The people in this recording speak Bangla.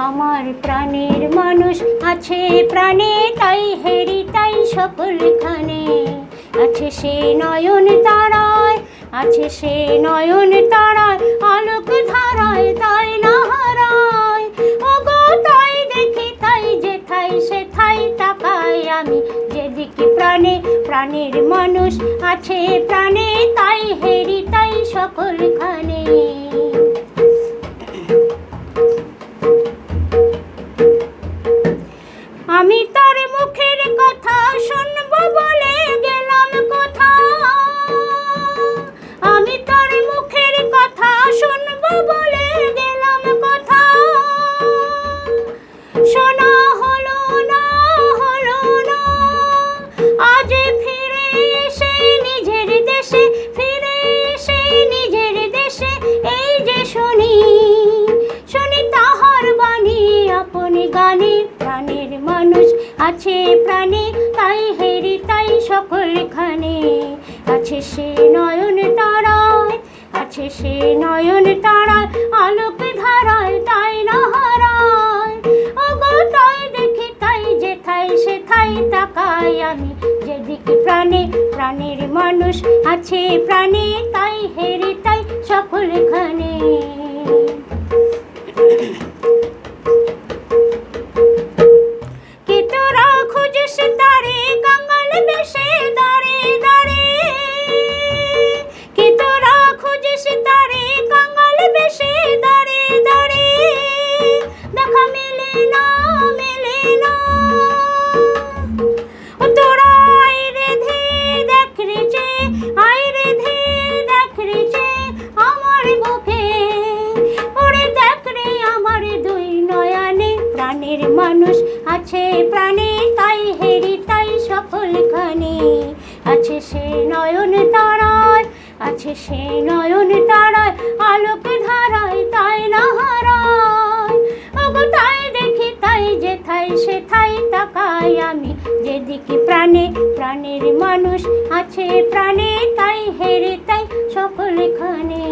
আমার প্রাণের মানুষ আছে প্রাণে, তাই হেরি তাই সকলখানে। আছে সে নয়ন তারায়, আছে সে নয়ন তারায়, আলোক ধারায় তাই না হারায়। ওগো তাই দেখি তাই যেথায় সেথায় তাকাই আমি, যেদিকে প্রাণে প্রাণের মানুষ আছে প্রাণে, তাই হেরি তাই সকলখানে। আমি তার মুখের কথা শুনবো বলে গেলাম কোথা, আমি তার মুখের কথা শুনবো বলে গেলাম কোথা। শোনা হলো না, হলো না, আজ ফিরে এসে নিজের দেশে, ফিরে এসে নিজের দেশে এই যে শুনি, শুনি তাহার বাণী আপন গানে। প্রাণের মানুষ আছে প্রাণে, তাই হেরি তাই সকলখানে। আছে সে নয়ন তারায়, আছে সে নয়ন তারায়, আলোক ধারায় তাই না হারায়। ওগো তাই দেখি তাই যেথায় সেথায় তাকাই আমি, যেদিকে প্রাণে প্রাণের মানুষ আছে প্রাণে, তাই হেরি তাই সকলখানে। কে তোরা খুঁজিস তারে কাঙাল বেশে দাঁড়ে দাঁড়ে, কে তোরা খুঁজিস তারে কাঙাল বেশে দাঁড়ে দাঁড়ে। দেখা মেলে না, মেলে না, ও তোরা আয় রে ধে দেখ রে যে, আয় রে ধে দেখ রে যে আমার বুকে, ওরে দেখ রে আমার দুই নয়নে। প্রাণের মানুষ আছে প্রাণে, তাই হেরি তাই সকলখানে। আছে সে নয়ন তারায়, আছে সে নয়ন তারায়, আলোক ধারায় তাই না হারায়। ওগো তাই দেখি তাই যেথায় সেথায় তাকাই আমি, যেদিকে প্রাণে প্রাণের মানুষ আছে প্রাণে, তাই হেরি তাই সকলখানে।